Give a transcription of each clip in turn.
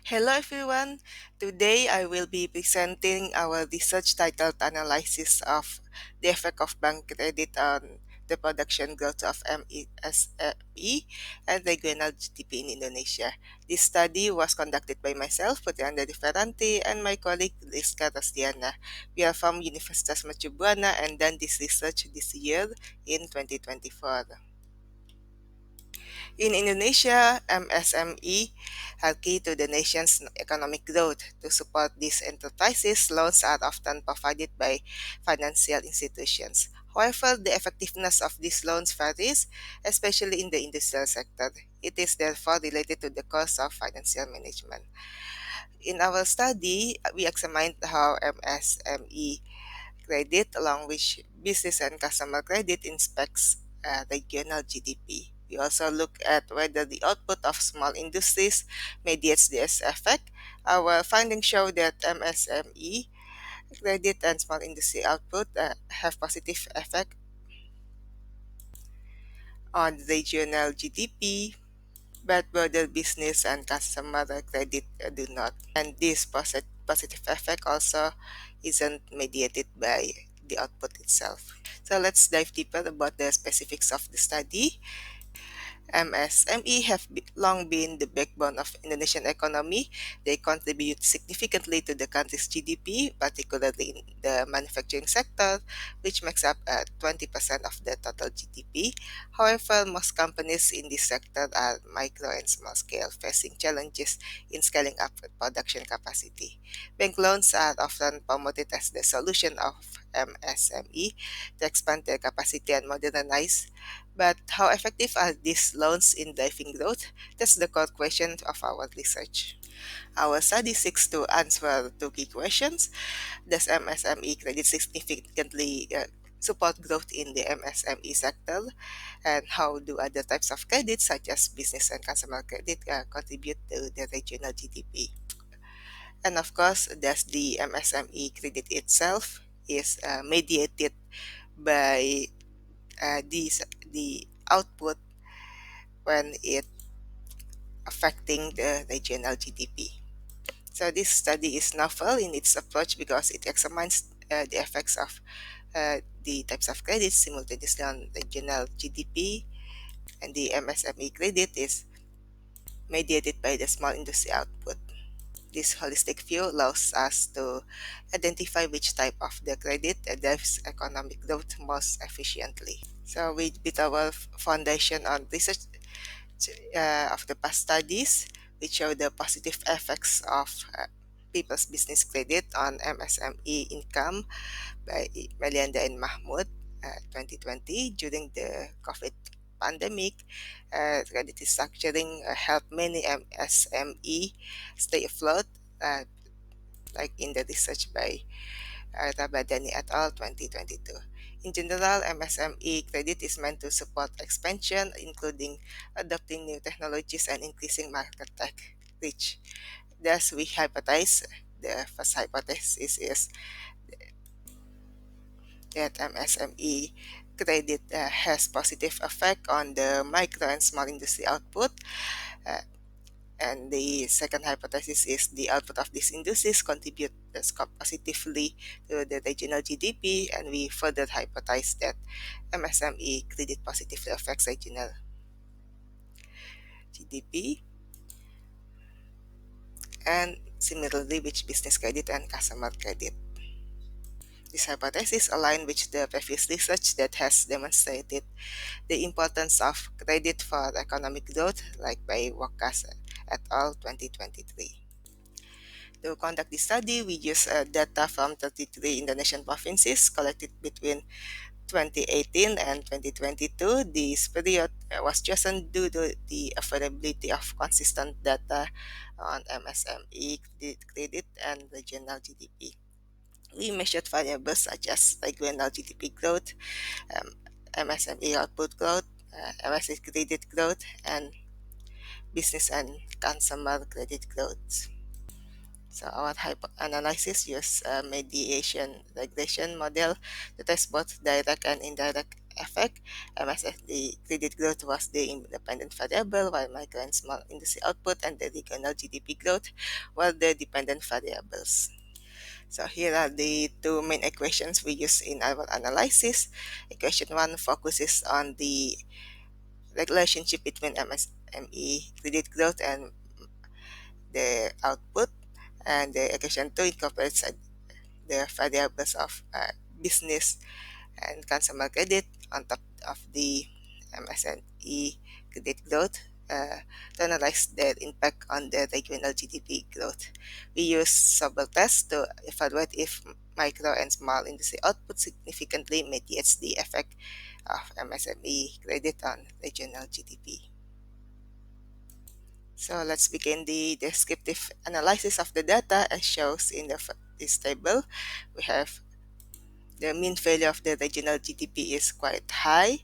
Hello everyone. Today I will be presenting our research titled Analysis of the Effect of Bank Credit on the Production Growth of MESME and Regional GDP in Indonesia. This study was conducted by myself, Putri Andari Ferranti, and my colleague Riska Rosdiana. We are from Universitas Mercubuana and done this research this year in 2024. In Indonesia, MSME are key to the nation's economic growth. To support these enterprises, loans are often provided by financial institutions. However, the effectiveness of these loans varies, especially in the industrial sector. It is therefore related to the cost of financial management. In our study, we examined how MSME credit, along with business and customer credit, inspects regional GDP. We also look at whether the output of small industries mediates this effect. Our findings show that MSME credit and small industry output have positive effect on regional GDP, but broader business and customer credit do not. And this positive effect also isn't mediated by the output itself. So let's dive deeper about the specifics of the study. MSME have long been the backbone of Indonesian economy. They contribute significantly to the country's GDP, particularly in the manufacturing sector, which makes up 20% of the total GDP. However, most companies in this sector are micro and small scale, facing challenges in scaling up production capacity. Bank loans are often promoted as the solution of MSME to expand their capacity and modernize, but how effective are these loans in driving growth? That's the core question of our research. Our study seeks to answer two key questions. Does MSME credit significantly support growth in the MSME sector? And how do other types of credit, such as business and consumer credit, contribute to the regional GDP? And of course, does the MSME credit itself is mediated by the output when it affecting the regional GDP. So this study is novel in its approach because it examines the effects of the types of credits simultaneously on regional GDP, and the MSME credit is mediated by the small industry output. This holistic view allows us to identify which type of the credit drives economic growth most efficiently. So we built our foundation on research of the past studies, which show the positive effects of people's business credit on MSME income by Melianda and Mahmoud 2020 during the COVID pandemic. Credit restructuring helped many MSME stay afloat, uh, like in the research by Rabadani et al. 2022. In general, MSME credit is meant to support expansion, including adopting new technologies and increasing market tech reach. Thus, we hypothesize the first hypothesis is that MSME credit has positive effect on the micro and small industry output. Uh, and the second hypothesis is the output of these industries contribute positively to the regional GDP, and we further hypothesize that MSME credit positively affects regional GDP, and similarly with business credit and customer credit. This hypothesis aligns with the previous research that has demonstrated the importance of credit for economic growth, like by Wakas et al. 2023. To conduct this study, we use data from 33 Indonesian provinces collected between 2018 and 2022. This period was chosen due to the availability of consistent data on MSME credit and regional GDP. We measured variables such as regional GDP growth, um, MSME output growth, MSME credit growth, and business and consumer credit growth. So our analysis use a mediation regression model to test both direct and indirect effect, MSME credit growth was the independent variable, while micro and small industry output and the regional GDP growth were the dependent variables. So here are the two main equations we use in our analysis. Equation 1 focuses on the relationship between MSME credit growth and the output, and the equation 2 incorporates the variables of business and consumer credit on top of the MSME credit growth to analyze their impact on the regional GDP growth. We use several tests to evaluate if micro and small industry output significantly mitigates the effect of MSME credit on regional GDP. So let's begin the descriptive analysis of the data as shows in this table. We have the mean value of the regional GDP is quite high,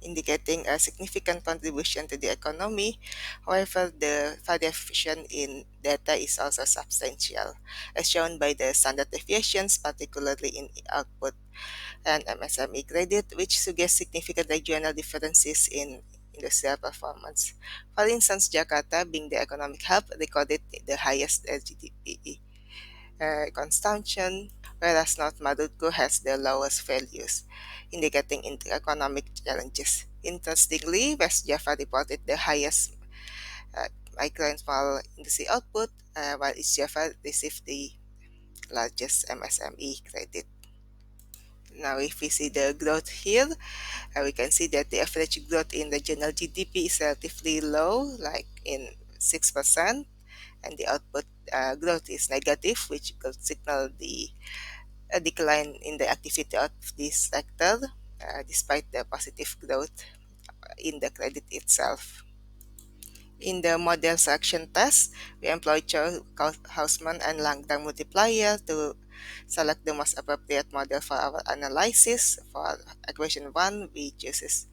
indicating a significant contribution to the economy. However, the variation in data is also substantial, as shown by the standard deviations, particularly in output and MSME credit, which suggests significant regional differences in industrial performance. For instance, Jakarta, being the economic hub, recorded the highest GDP consumption, whereas North Maluku has the lowest values, indicating economic challenges. Interestingly, West Java reported the highest uh, micro and small industry output, while East Java received the largest MSME credit. Now, if we see the growth here, we can see that the average growth in regional GDP is relatively low, like in 6%, and the output growth is negative, which could signal the a decline in the activity of this sector, despite the positive growth in the credit itself. In the model selection test, we employed Hausman and Langdang multiplier to select the most appropriate model for our analysis. For equation 1, we choose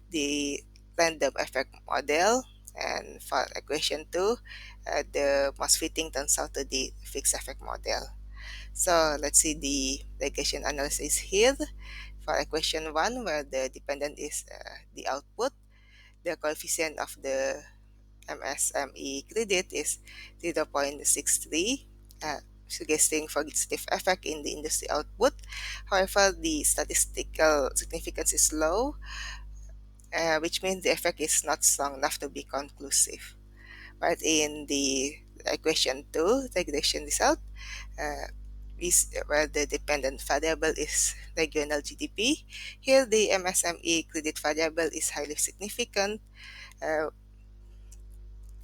the random effect model, and for equation 2, the most fitting turns out to the fixed effect model. So let's see the regression analysis here. For equation 1, where the dependent is the output, the coefficient of the MSME credit is 0.63, suggesting positive effect in the industry output. However, the statistical significance is low, which means the effect is not strong enough to be conclusive. But in the equation 2, regression result, uh, where the dependent variable is regional GDP. Here, the MSME credit variable is highly significant, uh,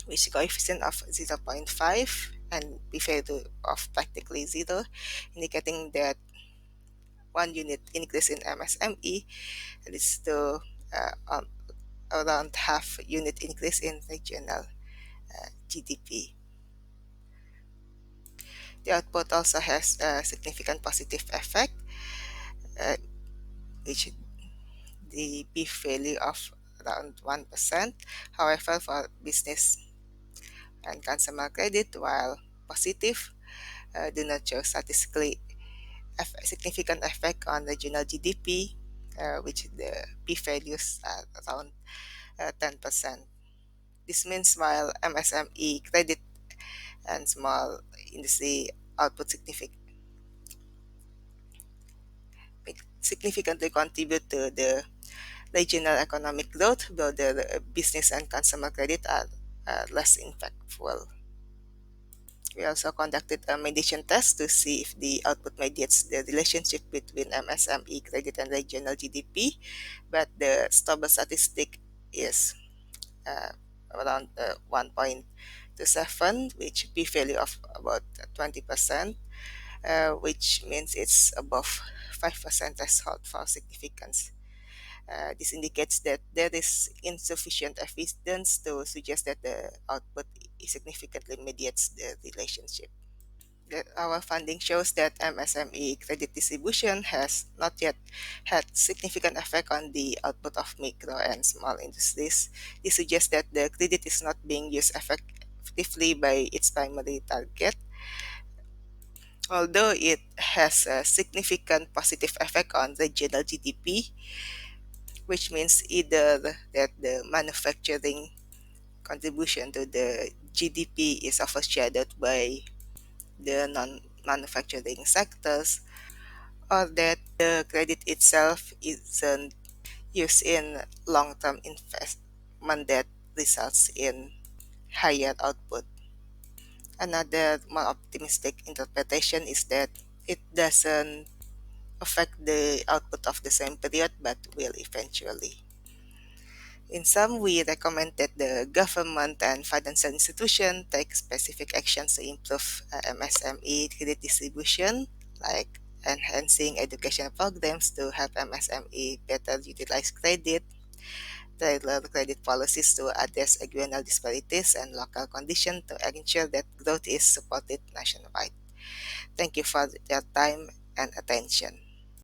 with a coefficient of zero point 0.5 and p-value of practically zero, indicating that 1 unit increase in MSME leads to around half unit increase in regional GDP. The output also has a significant positive effect, uh, which the p-value of around 1%. However, for business and consumer credit, while positive, do not show statistically significant effect on regional GDP, which the p-values are around 10%. This means while MSME credit and small industry output significantly contribute to the regional economic growth, though the business and consumer credit are less impactful. We also conducted a mediation test to see if the output mediates the relationship between MSME credit and regional GDP, but the stable statistic is uh, around 1.27, which p-value of about 20%, which means it's above 5% threshold for significance. This indicates that there is insufficient evidence to suggest that the output significantly mediates the relationship. Our funding shows that MSME credit distribution has not yet had significant effect on the output of micro and small industries. This suggests that the credit is not being used effectively by its primary target. Although it has a significant positive effect on regional GDP, which means either that the manufacturing contribution to the GDP is overshadowed by the non-manufacturing sectors, or that the credit itself isn't used in long-term investment that results in higher output. Another more optimistic interpretation is that it doesn't affect the output of the same period but will eventually. In sum, we recommend that the government and financial institution take specific actions to improve MSME credit distribution, like enhancing educational programs to help MSME better utilize credit, tailor credit policies to address regional disparities and local conditions to ensure that growth is supported nationwide. Thank you for your time and attention.